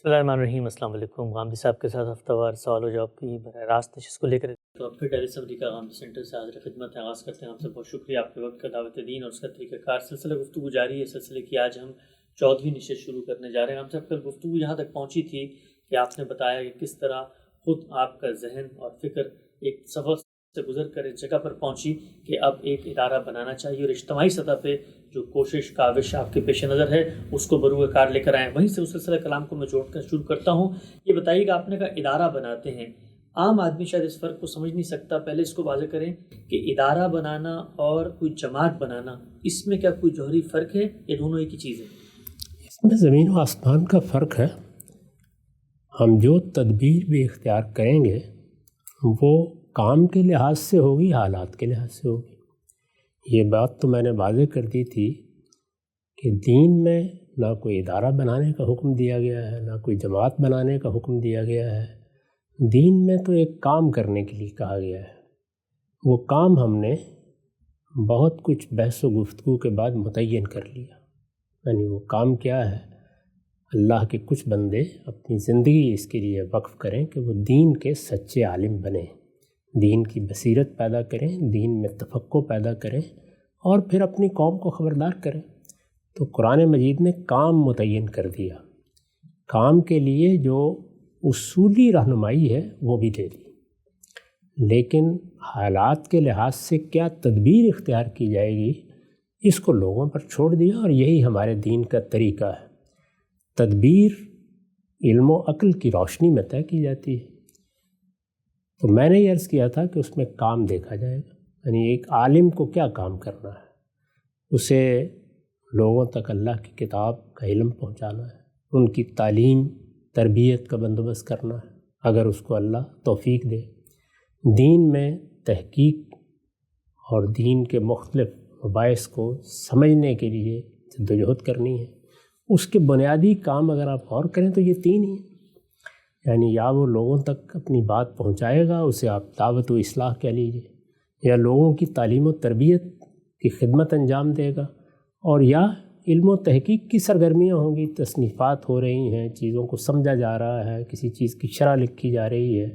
بسم اللہ الرحمن الرحیم۔ السلام علیکم۔ غامدی صاحب کے ساتھ ہفتہ وار سوال و جواب کی براہ راست نشست کو لے کر تو اب پھر ڈیلی سمری کا غامدی سینٹر سے حاضر خدمت ہے۔ آغاز کرتے ہیں۔ آپ سے بہت شکریہ آپ کے وقت کا، دعوت دین اور اس کا طریقہ کار۔ سلسلہ گفتگو جاری ہے، سلسلے کی آج ہم 14ویں نشست شروع کرنے جا رہے ہیں۔ ہم سے کل گفتگو یہاں تک پہنچی تھی کہ آپ نے بتایا کہ کس طرح خود آپ کا ذہن اور فکر ایک سفر سے گزر کر اس جگہ پر پہنچی کہ اب ایک ادارہ بنانا چاہیے اور اجتماعی سطح پہ جو کوشش کاوش آپ کے پیش نظر ہے اس کو بروئے کار لے کر آئیں۔ وہیں سے اس سلسلہ کلام کو میں جوڑ کر شروع کرتا ہوں۔ یہ بتائیے کہ آپ نے کہا ادارہ بناتے ہیں، عام آدمی شاید اس فرق کو سمجھ نہیں سکتا۔ پہلے اس کو واضح کریں کہ ادارہ بنانا اور کوئی جماعت بنانا، اس میں کیا کوئی جوہری فرق ہے یا دونوں ایک ہی چیز ہے؟ اس میں زمین و آسمان کا فرق ہے۔ ہم جو تدبیر بھی اختیار کریں گے وہ کام کے لحاظ سے ہوگی، حالات کے لحاظ سے ہوگی۔ یہ بات تو میں نے واضح کر دی تھی کہ دین میں نہ کوئی ادارہ بنانے کا حکم دیا گیا ہے، نہ کوئی جماعت بنانے کا حکم دیا گیا ہے۔ دین میں تو ایک کام کرنے کے لیے کہا گیا ہے۔ وہ کام ہم نے بہت کچھ بحث و گفتگو کے بعد متعین کر لیا۔ یعنی وہ کام کیا ہے؟ اللہ کے کچھ بندے اپنی زندگی اس کے لیے وقف کریں کہ وہ دین کے سچے عالم بنیں، دین کی بصیرت پیدا کریں، دین میں تفقہ پیدا کریں اور پھر اپنی قوم کو خبردار کریں۔ تو قرآن مجید نے کام متعین کر دیا، کام کے لیے جو اصولی رہنمائی ہے وہ بھی دے دی، لیکن حالات کے لحاظ سے کیا تدبیر اختیار کی جائے گی اس کو لوگوں پر چھوڑ دیا، اور یہی ہمارے دین کا طریقہ ہے۔ تدبیر علم و عقل کی روشنی میں طے کی جاتی ہے۔ تو میں نے یہ عرض کیا تھا کہ اس میں کام دیکھا جائے گا، یعنی ایک عالم کو کیا کام کرنا ہے، اسے لوگوں تک اللہ کی کتاب کا علم پہنچانا ہے، ان کی تعلیم تربیت کا بندوبست کرنا ہے اگر اس کو اللہ توفیق دے، دین میں تحقیق اور دین کے مختلف مباحث کو سمجھنے کے لیے جدوجہد کرنی ہے۔ اس کے بنیادی کام اگر آپ غور کریں تو یہ تین ہی ہیں، یعنی یا وہ لوگوں تک اپنی بات پہنچائے گا، اسے آپ دعوت و اصلاح کہہ لیجیے، یا لوگوں کی تعلیم و تربیت کی خدمت انجام دے گا، اور یا علم و تحقیق کی سرگرمیاں ہوں گی، تصنیفات ہو رہی ہیں، چیزوں کو سمجھا جا رہا ہے، کسی چیز کی شرح لکھی جا رہی ہے۔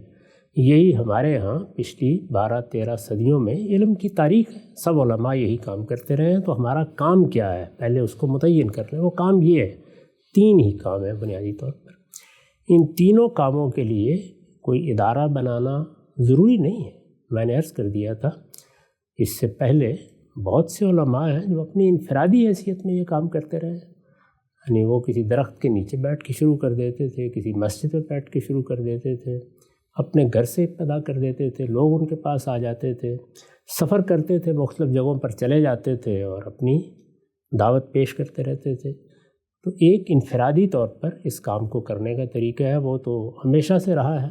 یہی ہمارے ہاں پچھلی 12-13 صدیوں میں علم کی تاریخ ہے، سب علماء یہی کام کرتے رہے ہیں۔ تو ہمارا کام کیا ہے پہلے اس کو متعین کر لیں۔ وہ کام یہ ہے، تین ہی کام ہے بنیادی طور پر۔ ان تینوں کاموں کے لیے کوئی ادارہ بنانا ضروری نہیں ہے۔ میں نے عرض کر دیا تھا اس سے پہلے بہت سے علماء ہیں جو اپنی انفرادی حیثیت میں یہ کام کرتے رہے، یعنی وہ کسی درخت کے نیچے بیٹھ کے شروع کر دیتے تھے، کسی مسجد میں بیٹھ کے شروع کر دیتے تھے، اپنے گھر سے ابتدا کر دیتے تھے، لوگ ان کے پاس آ جاتے تھے، سفر کرتے تھے، مختلف جگہوں پر چلے جاتے تھے اور اپنی دعوت پیش کرتے رہتے تھے۔ تو ایک انفرادی طور پر اس کام کو کرنے کا طریقہ ہے، وہ تو ہمیشہ سے رہا ہے۔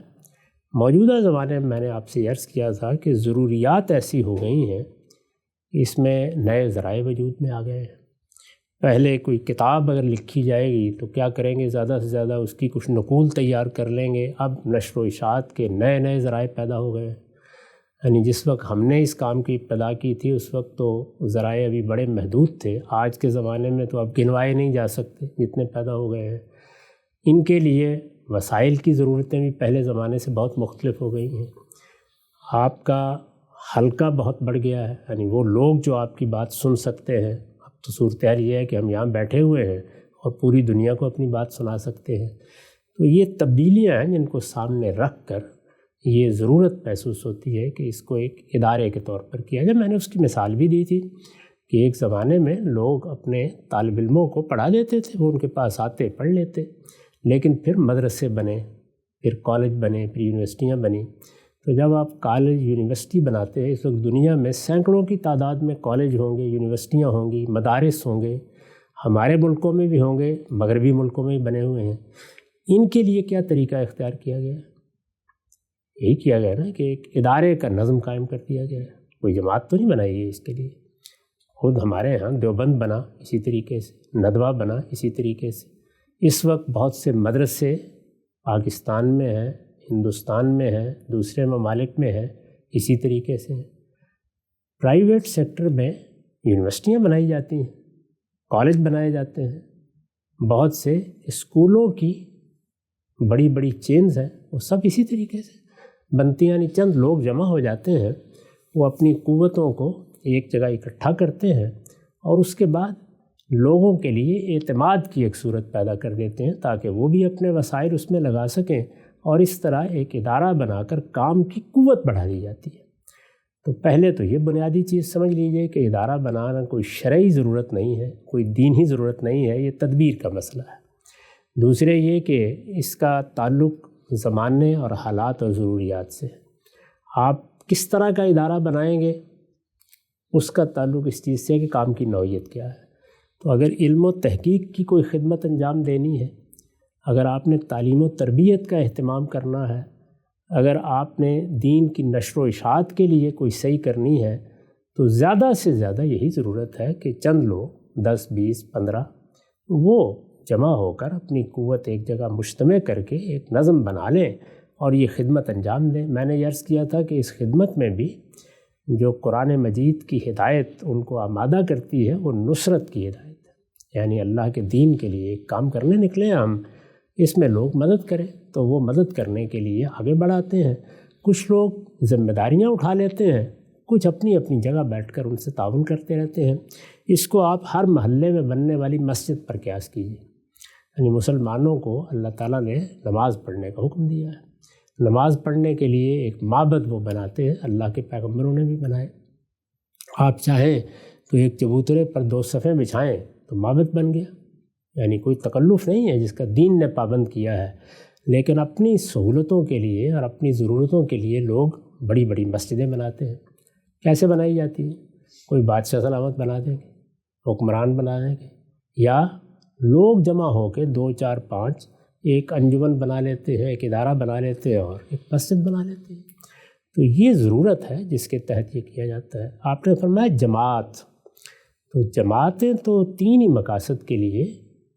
موجودہ زمانے میں نے آپ سے عرض کیا تھا کہ ضروریات ایسی ہو گئی ہیں کہ اس میں نئے ذرائع وجود میں آ گئے ہیں۔ پہلے کوئی کتاب اگر لکھی جائے گی تو کیا کریں گے، زیادہ سے زیادہ اس کی کچھ نقول تیار کر لیں گے۔ اب نشر و اشاعت کے نئے نئے ذرائع پیدا ہو گئے ہیں، یعنی جس وقت ہم نے اس کام کی ابتدا کی تھی اس وقت تو ذرائع ابھی بڑے محدود تھے، آج کے زمانے میں تو اب گنوائے نہیں جا سکتے جتنے پیدا ہو گئے ہیں۔ ان کے لیے وسائل کی ضرورتیں بھی پہلے زمانے سے بہت مختلف ہو گئی ہیں۔ آپ کا حلقہ بہت بڑھ گیا ہے، یعنی وہ لوگ جو آپ کی بات سن سکتے ہیں۔ اب تو صورتحال یہ ہے کہ ہم یہاں بیٹھے ہوئے ہیں اور پوری دنیا کو اپنی بات سنا سکتے ہیں۔ تو یہ تبدیلیاں ہیں جن کو سامنے رکھ کر یہ ضرورت محسوس ہوتی ہے کہ اس کو ایک ادارے کے طور پر کیا جائے۔ میں نے اس کی مثال بھی دی تھی کہ ایک زمانے میں لوگ اپنے طالب علموں کو پڑھا دیتے تھے، وہ ان کے پاس آتے پڑھ لیتے، لیکن پھر مدرسے بنے، پھر کالج بنے، پھر یونیورسٹیاں بنیں۔ تو جب آپ کالج یونیورسٹی بناتے ہیں، اس وقت دنیا میں سینکڑوں کی تعداد میں کالج ہوں گے، یونیورسٹیاں ہوں گی، مدارس ہوں گے، ہمارے ملکوں میں بھی ہوں گے، مغربی ملکوں میں بھی بنے ہوئے ہیں۔ ان کے لیے کیا طریقہ اختیار کیا گیا؟ یہی کیا گیا نا کہ ایک ادارے کا نظم قائم کر دیا گیا ہے۔ کوئی جماعت تو نہیں بنائی ہے اس کے لیے۔ خود ہمارے ہاں دیوبند بنا اسی طریقے سے، ندوہ بنا اسی طریقے سے۔ اس وقت بہت سے مدرسے پاکستان میں ہیں، ہندوستان میں ہیں، دوسرے ممالک میں ہیں، اسی طریقے سے ہیں۔ پرائیویٹ سیکٹر میں یونیورسٹیاں بنائی جاتی ہیں، کالج بنائے جاتے ہیں، بہت سے اسکولوں کی بڑی بڑی چینز ہیں وہ سب اسی طریقے سے بنتی ہیں، یعنی چند لوگ جمع ہو جاتے ہیں، وہ اپنی قوتوں کو ایک جگہ اکٹھا کرتے ہیں اور اس کے بعد لوگوں کے لیے اعتماد کی ایک صورت پیدا کر دیتے ہیں تاکہ وہ بھی اپنے وسائل اس میں لگا سکیں، اور اس طرح ایک ادارہ بنا کر کام کی قوت بڑھا دی جاتی ہے۔ تو پہلے تو یہ بنیادی چیز سمجھ لیجئے کہ ادارہ بنانا کوئی شرعی ضرورت نہیں ہے، کوئی دینی ضرورت نہیں ہے، یہ تدبیر کا مسئلہ ہے۔ دوسرے یہ کہ اس کا تعلق زمانے اور حالات اور ضروریات سے ہے۔ آپ کس طرح کا ادارہ بنائیں گے اس کا تعلق اس چیز سے ہے کہ کام کی نوعیت کیا ہے۔ تو اگر علم و تحقیق کی کوئی خدمت انجام دینی ہے، اگر آپ نے تعلیم و تربیت کا اہتمام کرنا ہے، اگر آپ نے دین کی نشر و اشاعت کے لیے کوئی صحیح کرنی ہے، تو زیادہ سے زیادہ یہی ضرورت ہے کہ چند لوگ 10 20 15 وہ جمع ہو کر اپنی قوت ایک جگہ مجتمع کر کے ایک نظم بنا لیں اور یہ خدمت انجام دیں۔ میں نے عرض کیا تھا کہ اس خدمت میں بھی جو قرآن مجید کی ہدایت ان کو آمادہ کرتی ہے وہ نصرت کی ہدایت ہے، یعنی اللہ کے دین کے لیے ایک کام کرنے نکلے ہم، اس میں لوگ مدد کریں تو وہ مدد کرنے کے لیے آگے بڑھاتے ہیں۔ کچھ لوگ ذمہ داریاں اٹھا لیتے ہیں، کچھ اپنی اپنی جگہ بیٹھ کر ان سے تعاون کرتے رہتے ہیں۔ اس کو آپ ہر محلے میں بننے والی مسجد پر قیاس کیجیے، یعنی مسلمانوں کو اللہ تعالیٰ نے نماز پڑھنے کا حکم دیا ہے، نماز پڑھنے کے لیے ایک معبد وہ بناتے ہیں، اللہ کے پیغمبروں نے بھی بنائے۔ آپ چاہیں تو ایک چبوترے پر 2 صفیں بچھائیں تو معبد بن گیا، یعنی کوئی تکلف نہیں ہے جس کا دین نے پابند کیا ہے، لیکن اپنی سہولتوں کے لیے اور اپنی ضرورتوں کے لیے لوگ بڑی بڑی مسجدیں بناتے ہیں۔ کیسے بنائی جاتی ہیں؟ کوئی بادشاہ سلامت بنا دیں گے، حکمران بنا دیں گے، یا لوگ جمع ہو کے 2 4 5 ایک انجمن بنا لیتے ہیں، ایک ادارہ بنا لیتے ہیں اور ایک مسجد بنا لیتے ہیں۔ تو یہ ضرورت ہے جس کے تحت یہ کیا جاتا ہے۔ آپ نے فرمایا جماعت، تو جماعتیں تو 3 ہی مقاصد کے لیے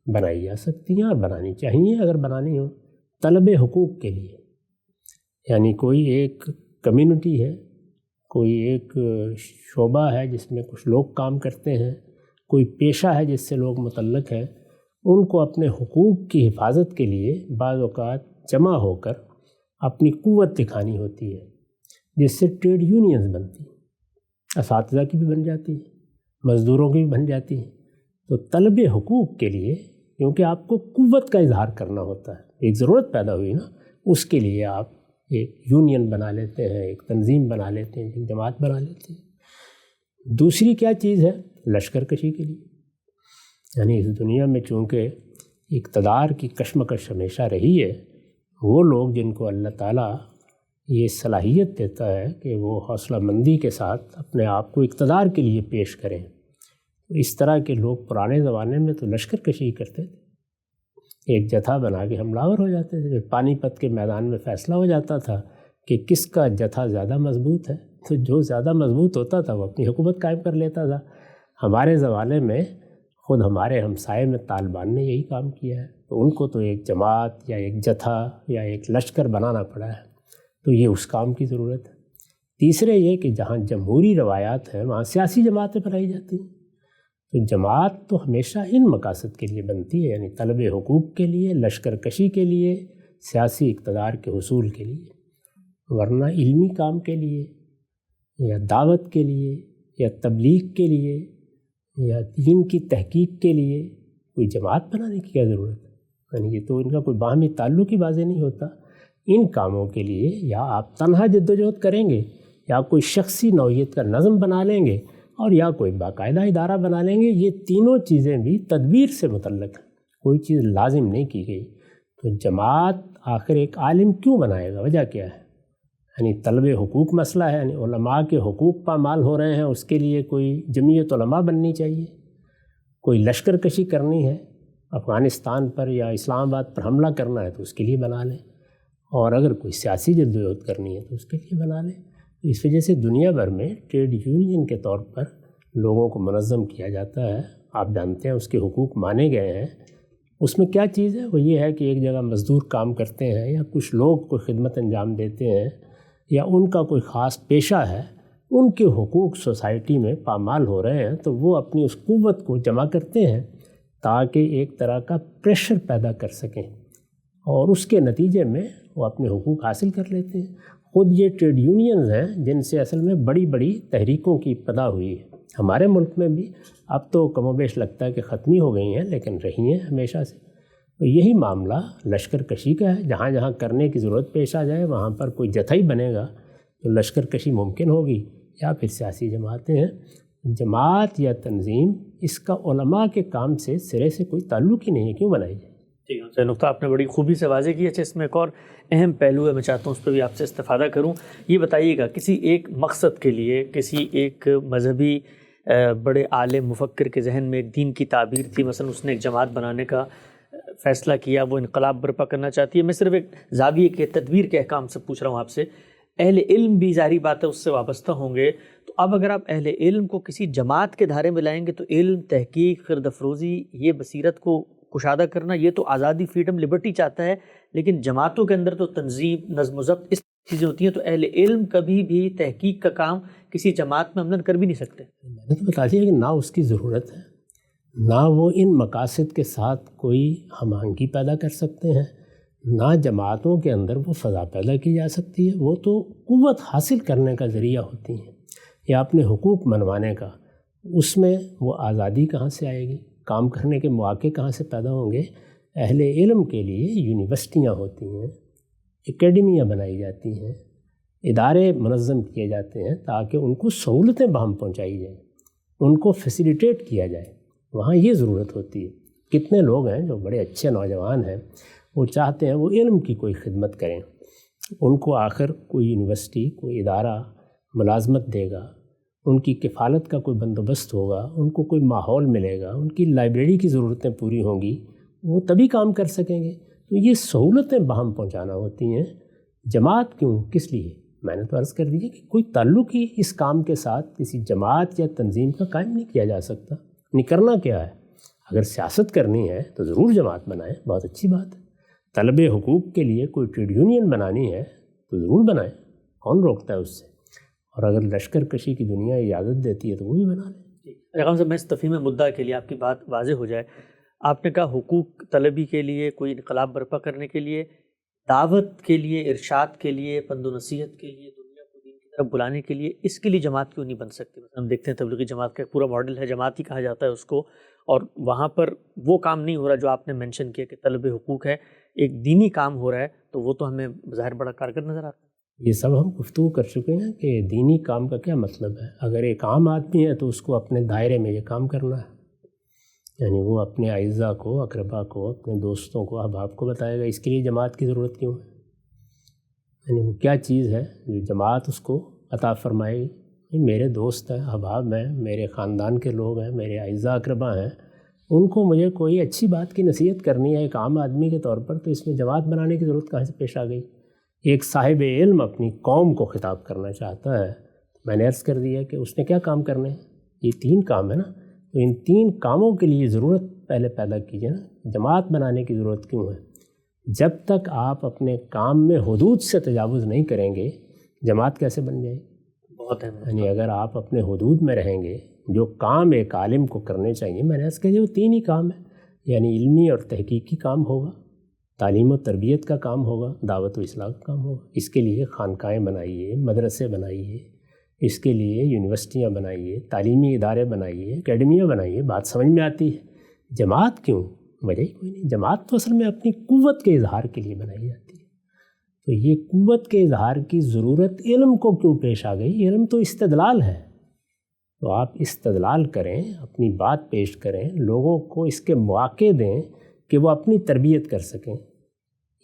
بنائی جا سکتی ہیں اور بنانی چاہیے اگر بنانی ہو۔ طلب حقوق کے لیے، یعنی کوئی ایک کمیونٹی ہے، کوئی ایک شعبہ ہے جس میں کچھ لوگ کام کرتے ہیں، کوئی پیشہ ہے جس سے لوگ متعلق ہیں، ان کو اپنے حقوق کی حفاظت کے لیے بعض اوقات جمع ہو کر اپنی قوت دکھانی ہوتی ہے، جس سے ٹریڈ یونینز بنتی ہیں، اساتذہ کی بھی بن جاتی ہیں، مزدوروں کی بھی بن جاتی ہیں۔ تو طلب حقوق کے لیے، کیونکہ آپ کو قوت کا اظہار کرنا ہوتا ہے، ایک ضرورت پیدا ہوئی نا، اس کے لیے آپ ایک یونین بنا لیتے ہیں، ایک تنظیم بنا لیتے ہیں، ایک جماعت بنا لیتے ہیں۔ دوسری کیا چیز ہے؟ لشکر کشی کے لیے، یعنی اس دنیا میں چونکہ اقتدار کی کشمکش ہمیشہ رہی ہے، وہ لوگ جن کو اللہ تعالیٰ یہ صلاحیت دیتا ہے کہ وہ حوصلہ مندی کے ساتھ اپنے آپ کو اقتدار کے لیے پیش کریں، تو اس طرح کے لوگ پرانے زمانے میں تو لشکر کشی کرتے تھے، ایک جتھا بنا کے حملہ آور ہو جاتے تھے۔ پانی پت کے میدان میں فیصلہ ہو جاتا تھا کہ کس کا جتھا زیادہ مضبوط ہے، تو جو زیادہ مضبوط ہوتا تھا وہ اپنی حکومت قائم کر لیتا تھا۔ ہمارے زمانے میں خود ہمارے ہمسائے میں طالبان نے یہی کام کیا ہے، تو ان کو تو ایک جماعت یا ایک جتھا یا ایک لشکر بنانا پڑا ہے، تو یہ اس کام کی ضرورت ہے۔ تیسرے یہ کہ جہاں جمہوری روایات ہیں وہاں سیاسی جماعتیں بنائی جاتی ہیں، تو جماعت تو ہمیشہ ان مقاصد کے لیے بنتی ہے، یعنی طلب حقوق کے لیے، لشکر کشی کے لیے، سیاسی اقتدار کے حصول کے لیے، ورنہ علمی کام کے لیے یا دعوت کے لیے یا تبلیغ کے لیے یا دین کی تحقیق کے لیے کوئی جماعت بنانے کی کیا ضرورت ہے؟ یعنی یہ تو ان کا کوئی باہمی تعلق ہی واضح نہیں ہوتا۔ ان کاموں کے لیے یا آپ تنہا جدوجہد کریں گے، یا کوئی شخصی نوعیت کا نظم بنا لیں گے، اور یا کوئی باقاعدہ ادارہ بنا لیں گے۔ یہ تینوں چیزیں بھی تدبیر سے متعلق ہیں، کوئی چیز لازم نہیں کی گئی۔ تو جماعت آخر ایک عالم کیوں بنائے گا؟ وجہ کیا ہے؟ یعنی طلب حقوق مسئلہ ہے، یعنی علماء کے حقوق پامال ہو رہے ہیں، اس کے لیے کوئی جمعیت علماء بننی چاہیے۔ کوئی لشکر کشی کرنی ہے، افغانستان پر یا اسلام آباد پر حملہ کرنا ہے تو اس کے لیے بنا لیں، اور اگر کوئی سیاسی جدوجہد کرنی ہے تو اس کے لیے بنا لیں۔ اس وجہ سے دنیا بھر میں ٹریڈ یونین کے طور پر لوگوں کو منظم کیا جاتا ہے۔ آپ جانتے ہیں اس کے حقوق مانے گئے ہیں۔ اس میں کیا چیز ہے؟ وہ یہ ہے کہ ایک جگہ مزدور کام کرتے ہیں یا کچھ لوگ کوئی خدمت انجام دیتے ہیں یا ان کا کوئی خاص پیشہ ہے، ان کے حقوق سوسائٹی میں پامال ہو رہے ہیں، تو وہ اپنی اس قوت کو جمع کرتے ہیں تاکہ ایک طرح کا پریشر پیدا کر سکیں اور اس کے نتیجے میں وہ اپنے حقوق حاصل کر لیتے ہیں۔ خود یہ ٹریڈ یونینز ہیں جن سے اصل میں بڑی بڑی تحریکوں کی ابتدا ہوئی ہے ہمارے ملک میں بھی، اب تو کم و بیش لگتا ہے کہ ختم ہی ہو گئی ہیں، لیکن رہی ہیں ہمیشہ سے۔ تو یہی معاملہ لشکر کشی کا ہے، جہاں جہاں کرنے کی ضرورت پیش آ جائے وہاں پر کوئی جتھا ہی بنے گا تو لشکر کشی ممکن ہوگی، یا پھر سیاسی جماعتیں ہیں۔ جماعت یا تنظیم اس کا علماء کے کام سے سرے سے کوئی تعلق ہی نہیں ہے، کیوں بنائی جائے؟ ٹھیک ہے، نقطہ آپ نے بڑی خوبی سے واضح کیا۔ اچھا، اس میں ایک اور اہم پہلو ہے، میں چاہتا ہوں اس پہ بھی آپ سے استفادہ کروں۔ یہ بتائیے گا، کسی ایک مقصد کے لیے، کسی ایک مذہبی بڑے عالم مفکر کے ذہن میں ایک دین کی تعبیر تھی، مثلا اس نے ایک جماعت بنانے کا فیصلہ کیا، وہ انقلاب برپا کرنا چاہتی ہے۔ میں صرف ایک زاویے کے تدبیر کے احکام سے پوچھ رہا ہوں آپ سے۔ اہل علم بھی ظاہری بات ہے اس سے وابستہ ہوں گے، تو اب اگر آپ اہل علم کو کسی جماعت کے دھارے میں لائیں گے تو علم، تحقیق، خرد افروزی، یہ بصیرت کو کشادہ کرنا، یہ تو آزادی، فریڈم، لبرٹی چاہتا ہے، لیکن جماعتوں کے اندر تو تنظیم، نظم و ضبط، اس چیزیں ہوتی ہیں، تو اہل علم کبھی بھی تحقیق کا کام کسی جماعت میں عملاً کر بھی نہیں سکتے۔ میں نے تو بتا دیا کہ نہ اس کی ضرورت ہے، نہ وہ ان مقاصد کے ساتھ کوئی ہم آہنگی پیدا کر سکتے ہیں، نہ جماعتوں کے اندر وہ فضا پیدا کی جا سکتی ہے۔ وہ تو قوت حاصل کرنے کا ذریعہ ہوتی ہیں یا اپنے حقوق منوانے کا۔ اس میں وہ آزادی کہاں سے آئے گی؟ کام کرنے کے مواقع کہاں سے پیدا ہوں گے؟ اہل علم کے لیے یونیورسٹیاں ہوتی ہیں، اکیڈمیاں بنائی جاتی ہیں، ادارے منظم کیے جاتے ہیں تاکہ ان کو سہولتیں باہم پہنچائی جائیں، ان کو فیسیلیٹیٹ کیا جائے۔ وہاں یہ ضرورت ہوتی ہے۔ کتنے لوگ ہیں جو بڑے اچھے نوجوان ہیں، وہ چاہتے ہیں وہ علم کی کوئی خدمت کریں، ان کو آخر کوئی یونیورسٹی، کوئی ادارہ ملازمت دے گا، ان کی کفالت کا کوئی بندوبست ہوگا، ان کو کوئی ماحول ملے گا، ان کی لائبریری کی ضرورتیں پوری ہوں گی، وہ تبھی کام کر سکیں گے۔ تو یہ سہولتیں باہم پہنچانا ہوتی ہیں۔ جماعت کیوں؟ کس لیے؟ میں نے تو عرض کر دی کہ کوئی تعلق ہی اس کام کے ساتھ کسی جماعت یا تنظیم کا قائم نہیں کیا جا سکتا۔ نہیں کرنا کیا ہے؟ اگر سیاست کرنی ہے تو ضرور جماعت بنائیں، بہت اچھی بات ہے۔ طلب حقوق کے لیے کوئی ٹریڈ یونین بنانی ہے تو ضرور بنائیں، کون روکتا ہے اس سے؟ اور اگر لشکر کشی کی دنیا اجازت دیتی ہے تو وہ بھی بنا لیں۔ احکام صاحب، میں اس تفہیم مدعا کے لیے آپ کی بات واضح ہو جائے، آپ نے کہا حقوق طلبی کے لیے، کوئی انقلاب برپا کرنے کے لیے، دعوت کے لیے، ارشاد کے لیے، پند و نصیحت کے لیے، دنیا کو دین کی طرف بلانے کے لیے، اس کے لیے جماعت کیوں نہیں بن سکتی؟ مثلا ہم دیکھتے ہیں تبلیغی جماعت کا ایک پورا ماڈل ہے، جماعت ہی کہا جاتا ہے اس کو، اور وہاں پر وہ کام نہیں ہو رہا جو آپ نے مینشن کیا کہ طلب حقوق ہے، ایک دینی کام ہو رہا ہے، تو وہ تو ہمیں ظاہر بڑا کارگر نظر آتا ہے۔ یہ سب ہم گفتگو کر چکے ہیں کہ دینی کام کا کیا مطلب ہے۔ اگر ایک عام آدمی ہے تو اس کو اپنے دائرے میں یہ کام کرنا ہے، یعنی وہ اپنے اعزاء کو، اقربا کو، اپنے دوستوں کو، احباب کو بتائے گا۔ اس کے لیے جماعت کی ضرورت کیوں ہے؟ یعنی وہ کیا چیز ہے جو جماعت اس کو عطا فرمائے گی؟ میرے دوست ہیں، احباب ہیں، میرے خاندان کے لوگ ہیں، میرے اعزاء اقربا ہیں، ان کو مجھے کوئی اچھی بات کی نصیحت کرنی ہے ایک عام آدمی کے طور پر، تو اس میں جماعت بنانے کی ضرورت کہاں سے پیش آ گئی؟ ایک صاحب علم اپنی قوم کو خطاب کرنا چاہتا ہے، میں نے عرض کر دیا کہ اس نے کیا کام کرنے ہیں؟ یہ 3 کام ہے نا، تو ان 3 کاموں کے لیے ضرورت پہلے پیدا کیجیے نا۔ جماعت بنانے کی ضرورت کیوں ہے؟ جب تک آپ اپنے کام میں حدود سے تجاوز نہیں کریں گے، جماعت کیسے بن جائے گی؟ بہت ہے، یعنی اگر آپ اپنے حدود میں رہیں گے، جو کام ایک عالم کو کرنے چاہیے، میں نے عرض کیا وہ 3 ہی کام ہیں، یعنی علمی اور تحقیقی کام ہوگا، تعلیم و تربیت کا کام ہوگا، دعوت و اصلاح کا کام ہوگا۔ اس کے لیے خانقاہیں بنائیے، مدرسے بنائیے، اس کے لیے یونیورسٹیاں بنائیے، تعلیمی ادارے بنائیے، اکیڈمیاں بنائیے۔ بات سمجھ میں آتی ہے؟ جماعت کیوں؟ وجہ ہی کوئی نہیں۔ جماعت تو اصل میں اپنی قوت کے اظہار کے لیے بنائی جاتی ہے۔ تو یہ قوت کے اظہار کی ضرورت علم کو کیوں پیش آ گئی؟ علم تو استدلال ہے، تو آپ استدلال کریں، اپنی بات پیش کریں، لوگوں کو اس کے مواقع دیں کہ وہ اپنی تربیت کر سکیں۔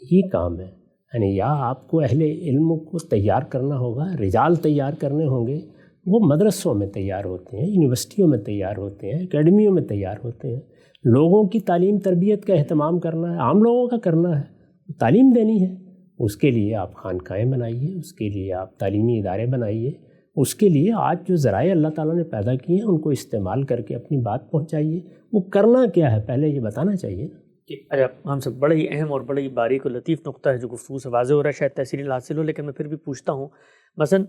یہ کام ہے، یعنی یا آپ کو اہل علم کو تیار کرنا ہوگا، رجال تیار کرنے ہوں گے، وہ مدرسوں میں تیار ہوتے ہیں، یونیورسٹیوں میں تیار ہوتے ہیں، اکیڈمیوں میں تیار ہوتے ہیں۔ لوگوں کی تعلیم تربیت کا اہتمام کرنا ہے، عام لوگوں کا کرنا ہے، تعلیم دینی ہے۔ اس کے لیے آپ خانقاہیں بنائیے، اس کے لیے آپ تعلیمی ادارے بنائیے، اس کے لیے آج جو ذرائع اللہ تعالیٰ نے پیدا کیے ہیں ان کو استعمال کر کے اپنی بات پہنچائیے۔ وہ کرنا کیا ہے پہلے یہ بتانا چاہیے نا۔ ہم سب بڑا ہی اہم اور بڑا ہی باریک و لطیف نقطہ ہے جو گفتگو سے واضح ہو رہا ہے، شاید تحصیل حاصل ہو، لیکن میں پھر بھی پوچھتا ہوں، مثلا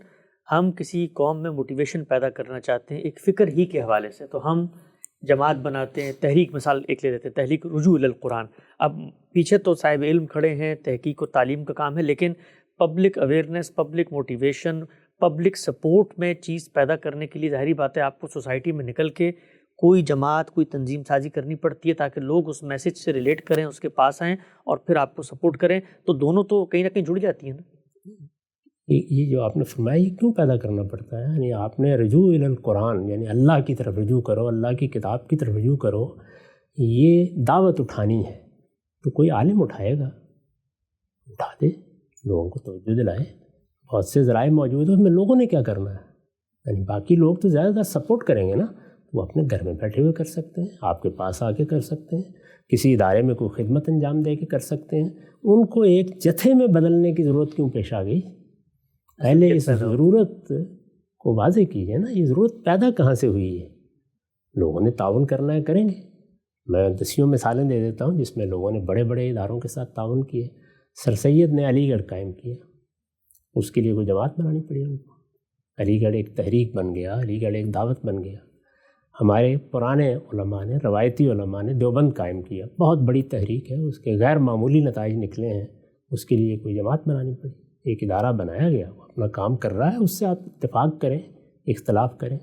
ہم کسی قوم میں موٹیویشن پیدا کرنا چاہتے ہیں ایک فکر ہی کے حوالے سے، تو ہم جماعت بناتے ہیں، تحریک مثال ایک لے لیتے ہیں، تحریک رجوع الی القرآن. اب پیچھے تو صاحب علم کھڑے ہیں، تحقیق و تعلیم کا کام ہے، لیکن public awareness, public motivation, public support میں چیز پیدا کرنے کے لیے ظاہری بات ہے آپ کو سوسائٹی میں نکل کے کوئی جماعت، کوئی تنظیم سازی کرنی پڑتی ہے تاکہ لوگ اس میسج سے ریلیٹ کریں، اس کے پاس آئیں اور پھر آپ کو سپورٹ کریں. تو دونوں تو کہیں نہ کہیں جڑ جاتی ہیں نا. یہ جو آپ نے فرمایا یہ کیوں پیدا کرنا پڑتا ہے؟ یعنی آپ نے رجوع الی القرآن، یعنی اللہ کی طرف رجوع کرو، اللہ کی کتاب کی طرف رجوع کرو، یہ دعوت اٹھانی ہے. تو کوئی عالم اٹھائے گا، اٹھا دے، لوگوں کو توجہ دلائے. بہت سے ذرائع موجود ہیں، اس میں لوگوں نے کیا کرنا ہے؟ یعنی باقی لوگ تو زیادہ تر سپورٹ کریں گے نا، وہ اپنے گھر میں بیٹھے ہوئے کر سکتے ہیں، آپ کے پاس آ کے کر سکتے ہیں، کسی ادارے میں کوئی خدمت انجام دے کے کر سکتے ہیں. ان کو ایک جتھے میں بدلنے کی ضرورت کیوں پیش آ گئی؟ پہلے اس ضرورت کو واضح کیجیے نا، یہ ضرورت پیدا کہاں سے ہوئی ہے؟ لوگوں نے تعاون کرنا ہے، کریں گے. میں دسیوں مثالیں دے دیتا ہوں جس میں لوگوں نے بڑے بڑے اداروں کے ساتھ تعاون کیے. سر سید نے علی گڑھ قائم کیا، اس کے لیے کوئی جماعت بنانی پڑی ان کو. علی گڑھ ایک تحریک بن گیا، علی گڑھ ایک دعوت بن گیا. ہمارے پرانے علماء نے، روایتی علماء نے دیوبند قائم کیا، بہت بڑی تحریک ہے، اس کے غیر معمولی نتائج نکلے ہیں. اس کے لیے کوئی جماعت بنانی پڑی، ایک ادارہ بنایا گیا، وہ اپنا کام کر رہا ہے، اس سے آپ اتفاق کریں، اختلاف کریں.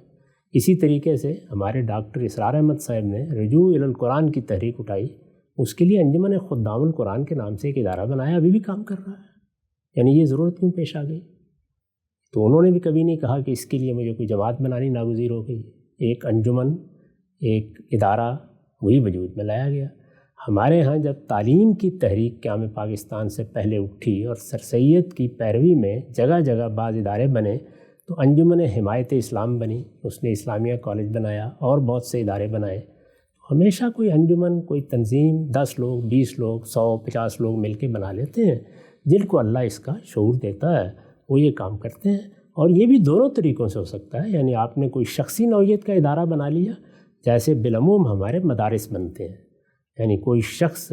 اسی طریقے سے ہمارے ڈاکٹر اسرار احمد صاحب نے رجوع الی القرآن کی تحریک اٹھائی، اس کے لیے انجمن خدام القرآن کے نام سے ایک ادارہ بنایا، ابھی بھی کام کر رہا ہے. یعنی یہ ضرورت کیوں پیش آ گئی؟ تو انہوں نے بھی کبھی نہیں کہا کہ اس کے لیے مجھے کوئی جماعت بنانی ناگزیر ہو گئی. ایک انجمن، ایک ادارہ وہی وجود میں لایا گیا. ہمارے ہاں جب تعلیم کی تحریک قیام پاکستان سے پہلے اٹھی اور سر سید کی پیروی میں جگہ جگہ بعض ادارے بنے، تو انجمن حمایت اسلام بنی، اس نے اسلامیہ کالج بنایا اور بہت سے ادارے بنائے. ہمیشہ کوئی انجمن، کوئی تنظیم 10 لوگ، 20 لوگ، 100، 50 لوگ مل کے بنا لیتے ہیں. جن کو اللہ اس کا شعور دیتا ہے وہ یہ کام کرتے ہیں. اور یہ بھی دونوں طریقوں سے ہو سکتا ہے. یعنی آپ نے کوئی شخصی نوعیت کا ادارہ بنا لیا، جیسے بالعموم ہمارے مدارس بنتے ہیں، یعنی کوئی شخص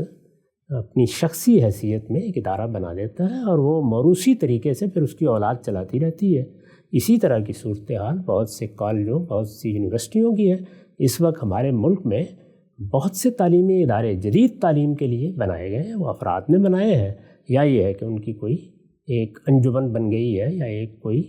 اپنی شخصی حیثیت میں ایک ادارہ بنا دیتا ہے اور وہ موروثی طریقے سے پھر اس کی اولاد چلاتی رہتی ہے. اسی طرح کی صورتحال بہت سے کالجوں، بہت سی یونیورسٹیوں کی ہے. اس وقت ہمارے ملک میں بہت سے تعلیمی ادارے جدید تعلیم کے لیے بنائے گئے ہیں. وہ افراد نے بنائے ہیں، یا یہ ہے کہ ان کی کوئی ایک انجمن بن گئی ہے، یا ایک کوئی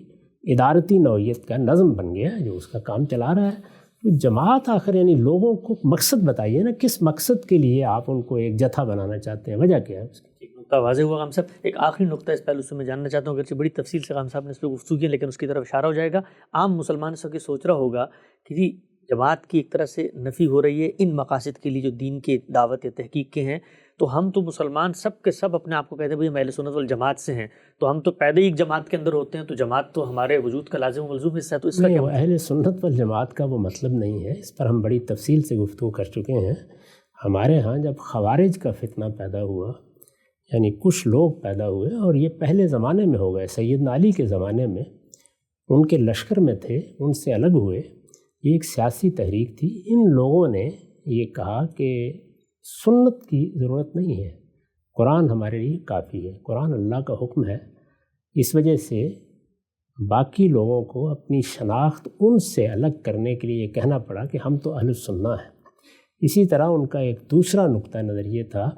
ادارتی نوعیت کا نظم بن گیا ہے جو اس کا کام چلا رہا ہے. تو جماعت آخر یعنی لوگوں کو مقصد بتائیے نا، کس مقصد کے لیے آپ ان کو ایک جتھا بنانا چاہتے ہیں، وجہ کیا ہے اس کی؟ ایک نقطہ واضح ہوا غام صاحب. ایک آخری نقطہ اس پہلو سے میں جاننا چاہتا ہوں، اگرچہ بڑی تفصیل سے غام صاحب نے اس پہ گفتگو کی، لیکن اس کی طرف اشارہ ہو جائے گا. عام مسلمان اس وقت سوچ رہا ہوگا کہ جی جماعت کی ایک طرح سے نفی ہو رہی ہے ان مقاصد کے لیے جو دین کے دعوت یا تحقیق کے ہیں، تو ہم تو مسلمان سب کے سب اپنے آپ کو کہتے ہیں بھئی ہم اہل سنت والجماعت سے ہیں، تو ہم تو پیدا ہی ایک جماعت کے اندر ہوتے ہیں، تو جماعت تو ہمارے وجود کا لازم و ملزوم حصہ ہے. تو اس کا کیا مطلب؟ اہل سنت والجماعت کا وہ مطلب نہیں ہے. اس پر ہم بڑی تفصیل سے گفتگو کر چکے ہیں. ہمارے ہاں جب خوارج کا فتنہ پیدا ہوا، یعنی کچھ لوگ پیدا ہوئے، اور یہ پہلے زمانے میں ہو گئے، سیدنا علی کے زمانے میں ان کے لشکر میں تھے، ان سے الگ ہوئے. یہ ایک سیاسی تحریک تھی. ان لوگوں نے یہ کہا کہ سنت کی ضرورت نہیں ہے، قرآن ہمارے لیے کافی ہے، قرآن اللہ کا حکم ہے. اس وجہ سے باقی لوگوں کو اپنی شناخت ان سے الگ کرنے کے لیے یہ کہنا پڑا کہ ہم تو اہل السنہ ہیں. اسی طرح ان کا ایک دوسرا نقطہ نظر یہ تھا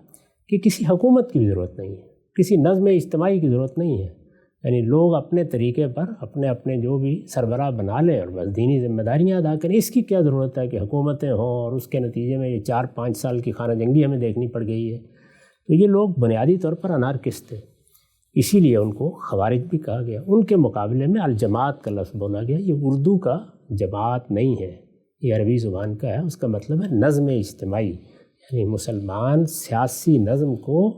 کہ کسی حکومت کی بھی ضرورت نہیں ہے، کسی نظم اجتماعی کی ضرورت نہیں ہے. یعنی لوگ اپنے طریقے پر اپنے اپنے جو بھی سربراہ بنا لیں اور بس دینی ذمہ داریاں ادا کریں. اس کی کیا ضرورت ہے کہ حکومتیں ہوں اور اس کے نتیجے میں یہ 4-5 سال کی خانہ جنگی ہمیں دیکھنی پڑ گئی ہے. تو یہ لوگ بنیادی طور پر انارکسٹ تھے، اسی لیے ان کو خوارج بھی کہا گیا. ان کے مقابلے میں الجماعت کا لفظ بولا گیا. یہ اردو کا جماعت نہیں ہے، یہ عربی زبان کا ہے. اس کا مطلب ہے نظم اجتماعی. یعنی مسلمان سیاسی نظم کو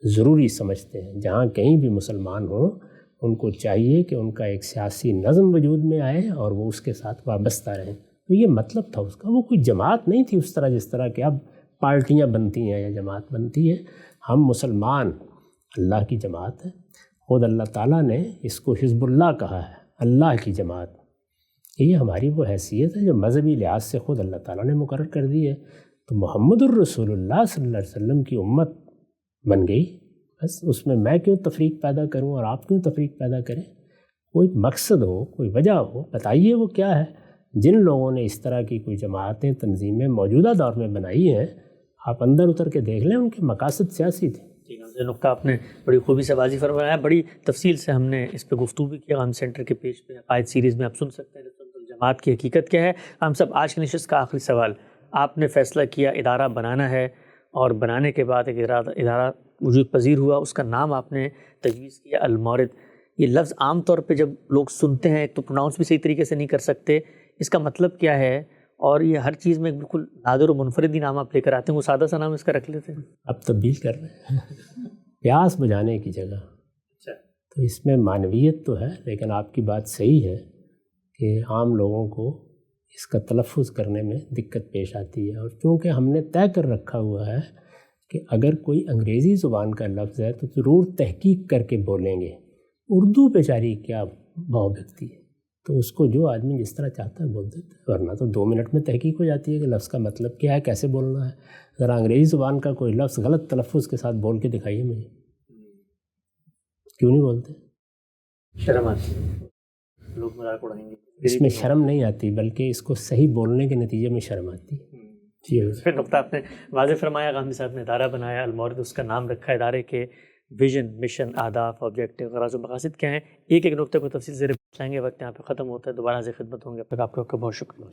ضروری سمجھتے ہیں. جہاں کہیں بھی مسلمان ہوں ان کو چاہیے کہ ان کا ایک سیاسی نظم وجود میں آئے اور وہ اس کے ساتھ وابستہ رہیں. تو یہ مطلب تھا اس کا. وہ کوئی جماعت نہیں تھی اس طرح جس طرح کہ اب پارٹیاں بنتی ہیں یا جماعت بنتی ہے. ہم مسلمان اللہ کی جماعت ہے. خود اللہ تعالیٰ نے اس کو حزب اللہ کہا ہے، اللہ کی جماعت. یہ ہماری وہ حیثیت ہے جو مذہبی لحاظ سے خود اللہ تعالیٰ نے مقرر کر دی ہے. تو محمد الرسول اللہ صلی اللہ علیہ وسلم کی امت بن گئی. بس اس میں میں کیوں تفریق پیدا کروں اور آپ کیوں تفریق پیدا کریں؟ کوئی مقصد ہو، کوئی وجہ ہو، بتائیے وہ کیا ہے. جن لوگوں نے اس طرح کی کوئی جماعتیں تنظیمیں موجودہ دور میں بنائی ہیں، آپ اندر اتر کے دیکھ لیں، ان کے مقاصد سیاسی تھے۔ یہ نقطہ آپ نے بڑی خوبی سے واضح فرمایا، بڑی تفصیل سے ہم نے اس پہ گفتگو بھی کیا۔ ہم سینٹر کے پیج پہ عقائد سیریز میں آپ سن سکتے ہیں نسبت الجماعت کی حقیقت کیا ہے۔ ہم سب آج کی نشست کا آخری سوال، آپ نے فیصلہ کیا ادارہ بنانا ہے، اور بنانے کے بعد ایک ادارہ وجود پذیر ہوا، اس کا نام آپ نے تجویز کیا المورد۔ یہ لفظ عام طور پہ جب لوگ سنتے ہیں تو پروناؤنس بھی صحیح طریقے سے نہیں کر سکتے، اس کا مطلب کیا ہے؟ اور یہ ہر چیز میں بالکل نادر و منفرد ہی نام آپ لے کر آتے ہیں، وہ سادہ سا نام اس کا رکھ لیتے ہیں۔ اب تبدیل کر رہے ہیں پیاس بجانے کی جگہ۔ اچھا، تو اس میں معنویت تو ہے، لیکن آپ کی بات صحیح ہے کہ عام لوگوں کو اس کا تلفظ کرنے میں دقت پیش آتی ہے، اور چونکہ ہم نے طے کر رکھا ہوا ہے کہ اگر کوئی انگریزی زبان کا لفظ ہے تو ضرور تحقیق کر کے بولیں گے۔ اردو بیچاری کیا بھاؤ بھکتی ہے، تو اس کو جو آدمی جس طرح چاہتا ہے بول دیتا ہے، ورنہ تو 2 منٹ میں تحقیق ہو جاتی ہے کہ لفظ کا مطلب کیا ہے، کیسے بولنا ہے۔ ذرا انگریزی زبان کا کوئی لفظ غلط تلفظ کے ساتھ بول کے دکھائیے مجھے، کیوں نہیں بولتے؟ شرم آتی ہے، لوگ مذاق اڑائیں گے۔ اس میں شرم نہیں آتی، بلکہ اس کو صحیح بولنے کے نتیجے میں شرم آتی ہے۔ پھر نقطہ آپ نے واضح فرمایا، غامدی صاحب نے ادارہ بنایا المورد، اس کا نام رکھا، ادارے کے ویژن، مشن، اہداف، آبجیکٹو، غرض و مقاصد کیا ہیں، ایک ایک نقطے کو تفصیل سے پوچھیں گے۔ وقت یہاں پہ ختم ہوتا ہے، دوبارہ سے خدمت ہوں گے، اب تک آپ کا بہت شکریہ۔